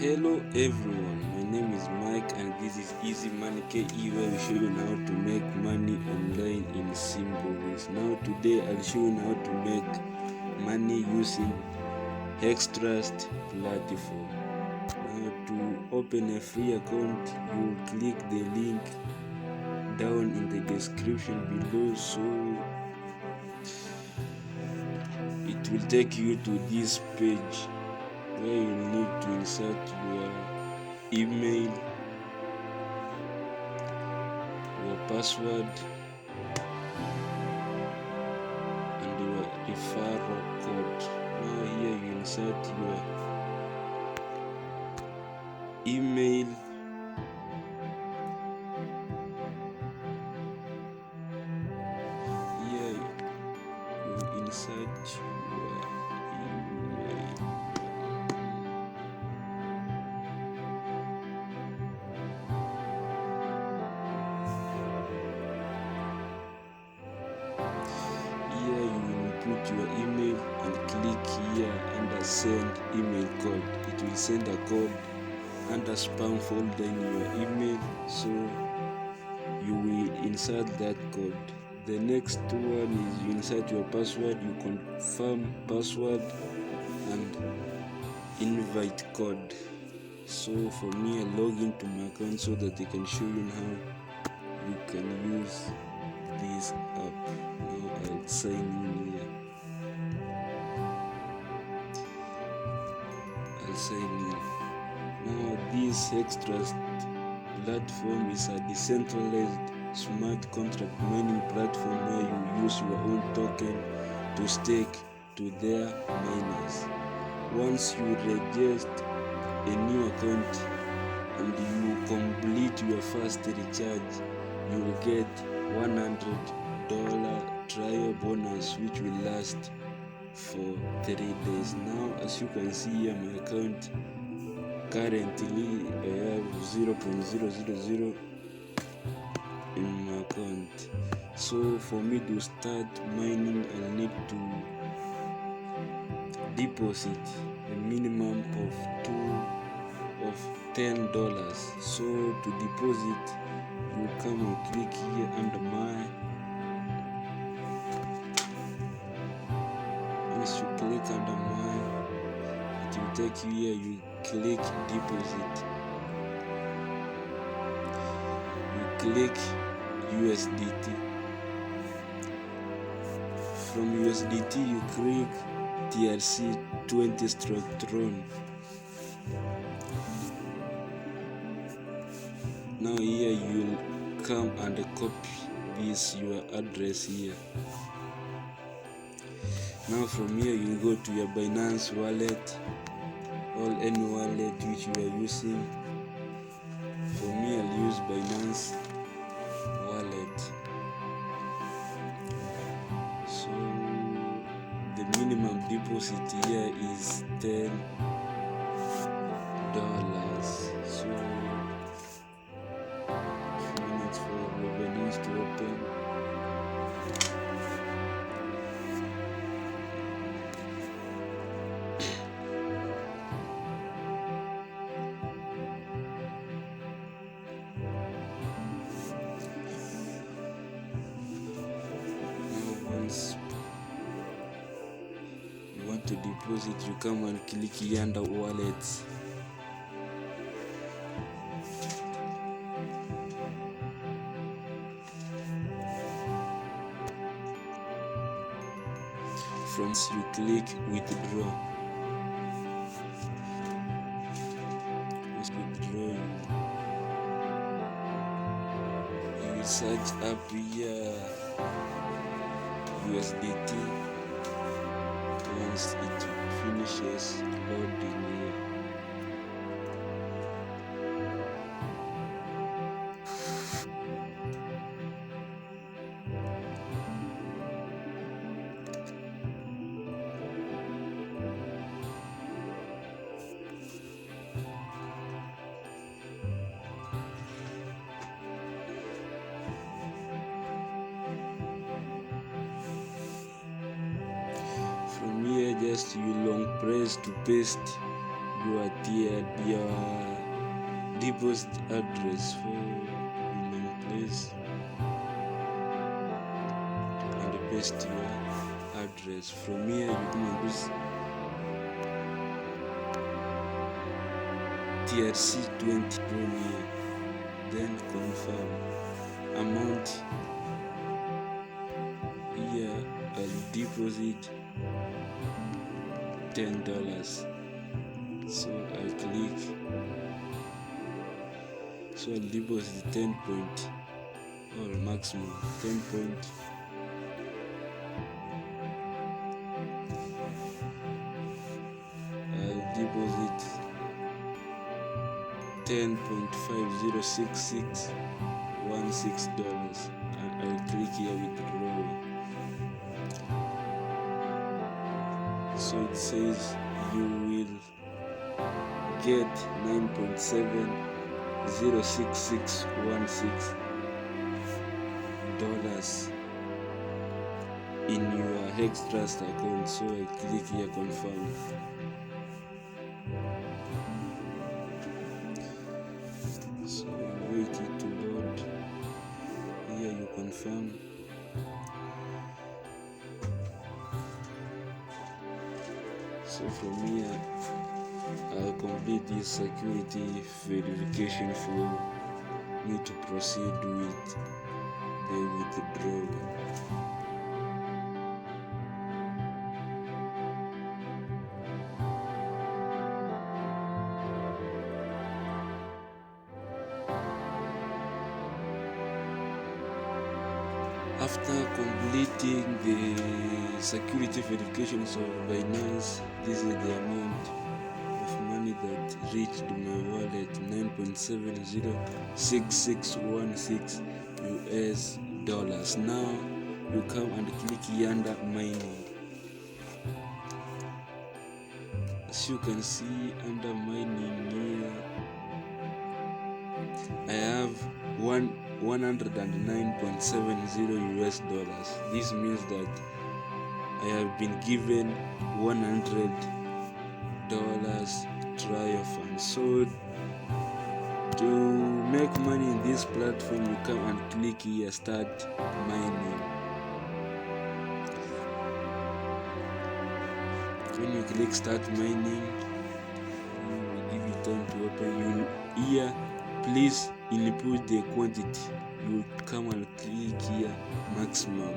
Hello everyone, my name is Mike and this is Easy Money KE, where we show you how to make money online in simple ways. Now today I'll show you how to make money using Hextrust platform. Now to open a free account, you click the link down in the description below, so it will take you to this page where you need to insert your email, your password, and your referral code. Now here you insert your email, here you insert your email. Here you will put your email and click here under send email code. It will send a code under spam folder in your email, so you will insert that code. The next one is you insert your password, you confirm password and invite code. So for me, I log into my account so that I can show you how you can use this app. Now I'll sign in here. I'll sign in. Now this Hextrust platform is a decentralized smart contract mining platform where you use your own token to stake to their miners. Once you register a new account and you complete your first recharge, you will get $100 trial bonus, which will last for 3 days. Now as you can see here, my account currently I have 0.000 in my account. So for me to start mining, I need to deposit a minimum of $10. So to deposit, you come and click here under my. Once you click under my, it will take you here. You click deposit. You click USDT. From USDT, you click TRC 20/Tron. Now here you'll come and copy this your address here. Now from here you go to your Binance wallet or any wallet which you are using. For me, I'll use Binance wallet. So the minimum deposit here is $10. So few minutes for revenues to open. Once you want to deposit, you come and click here under wallets. From you click withdraw. Once withdraw, you will search up here USDT. Once it finishes loading here, from here just you long press to paste your deposit address for human place and paste your address. From here you can use TRC20 from here, then confirm amount. Here I'll deposit $10, so I'll click, so I'll deposit 10 point or maximum 10 point. I'll deposit $10.506616 and I'll click here withdraw. So it says you will get $9.706616 in your Hextrust account. So I click here confirm. So wait it to load. Here you confirm. So from here I'll complete this security verification for me to proceed with the withdrawal. After completing the security verifications of Binance, this is the amount of money that reached my wallet, $9.706616 US. Now you come and click here under mining. As you can see under mining here, I have 109.70 US dollars. This means that I have been given $100 trial fund. So to make money in this platform, you come and click here start mining. When you click start mining, you will give it time to open. You here, please input the quantity. You come and click here maximum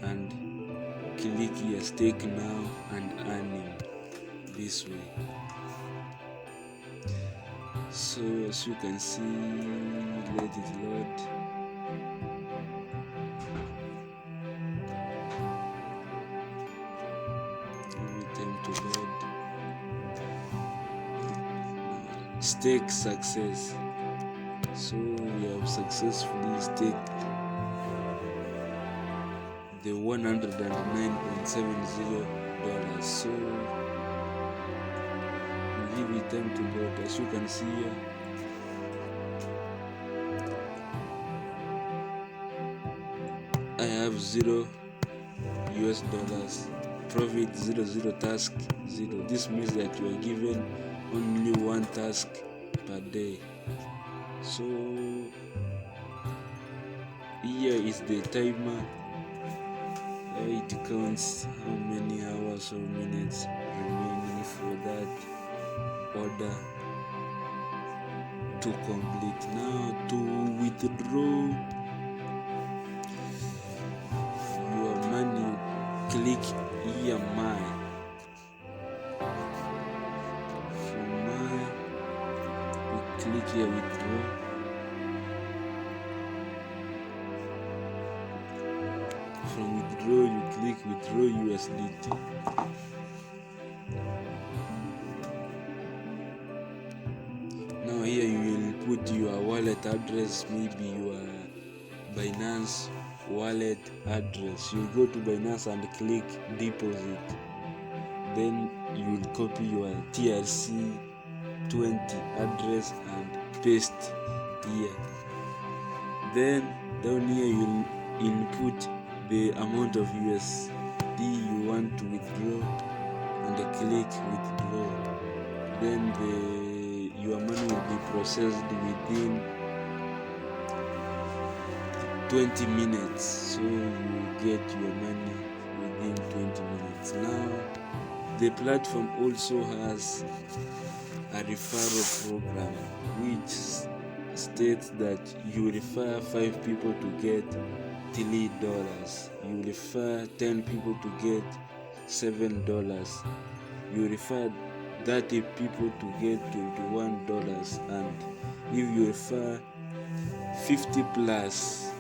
and click here stake now and earning this way. So as you can see, let it load. Give it time to load. Stake success. So we have successfully staked the $109.70. So we give it time to load. As you can see here, I have $0 US. Profit 00, task 0. This means that you are given only one task per day. So here is the timer. It counts how many hours or minutes remaining for that order to complete. Now to withdraw your money, click here my. From my, you click here withdraw. From withdraw, you click withdraw USDT. Now here you will put your wallet address, maybe your Binance wallet address. You go to Binance and click deposit. Then you will copy your TRC20 address and paste here. Then down here you will input the amount of USD you want to withdraw and click withdraw. Then your money will be processed within 20 minutes. So you get your money within 20 minutes. Now the platform also has a referral program which states that you refer 5 people to get $3, you refer 10 people to get $7, you refer 30 people to get $21, and if you refer 50 plus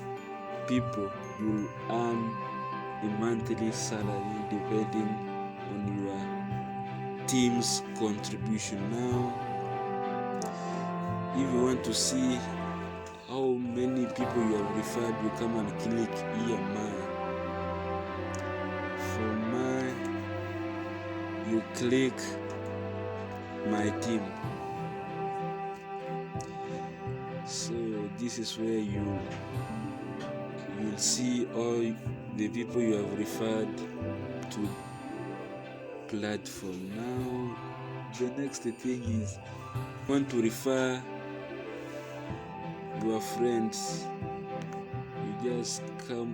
people, you'll earn a monthly salary depending on your team's contribution. Now, if you want to see how many people you have referred, you come and click here, mine. For mine, you click my team. So this is where you'll see all the people you have referred to platform. Now the next thing is, you want to refer your friends, you just come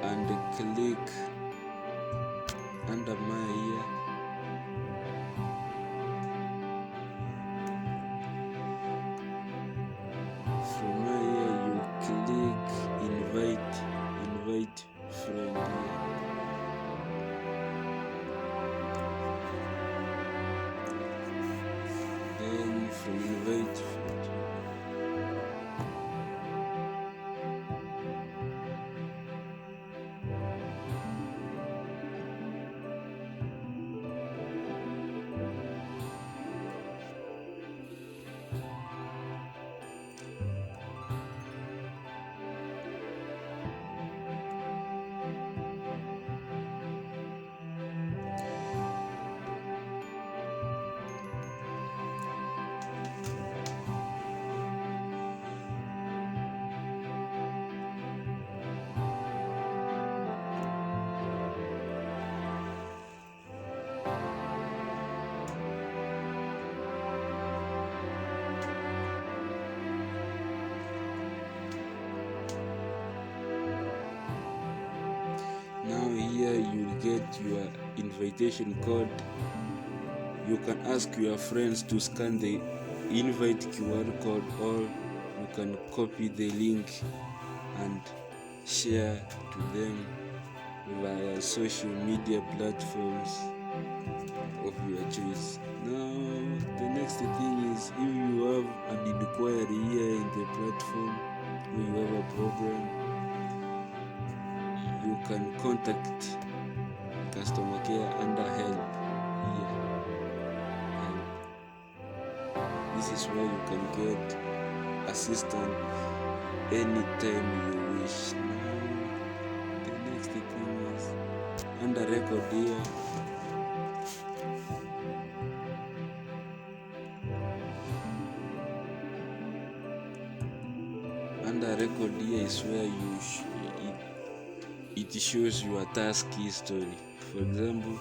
and click under my here. From my here you click invite friend here. Then from invite friend, now here you'll get your invitation code. You can ask your friends to scan the invite QR code, or you can copy the link and share to them via social media platforms of your choice. Now the next thing is, if you have an inquiry here in the platform, or you have a problem, you can contact customer care under help here. Help. This is where you can get assistance anytime you wish. Now the next thing is under record here. Under record here is where it shows your task history. For example,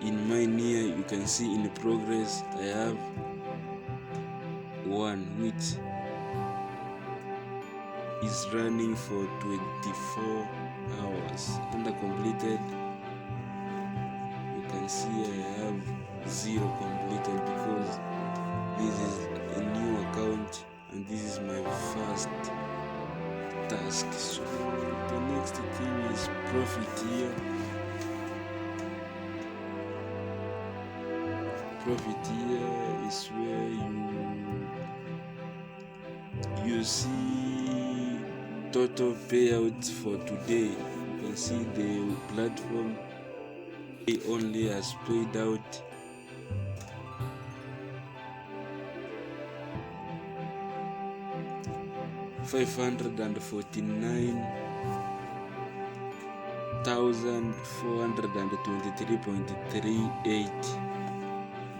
in mine here you can see in progress I have one which is running for 24 hours. Under completed, you can see I have 0 completed because this is a new account and this is my first task. So the next thing is profit here. Profit here is where you see total payouts for today. You can see the platform only has paid out $549,423.38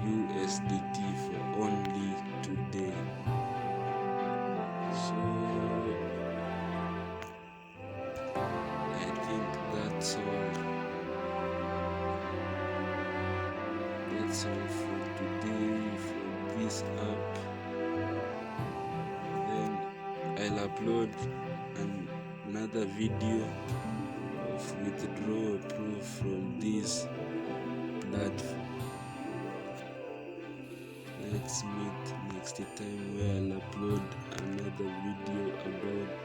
USDT for only today. So I think that's all. that's all for today for this app. Then I'll upload another video of withdrawal proof from this platform. Let's meet next time where I'll upload another video about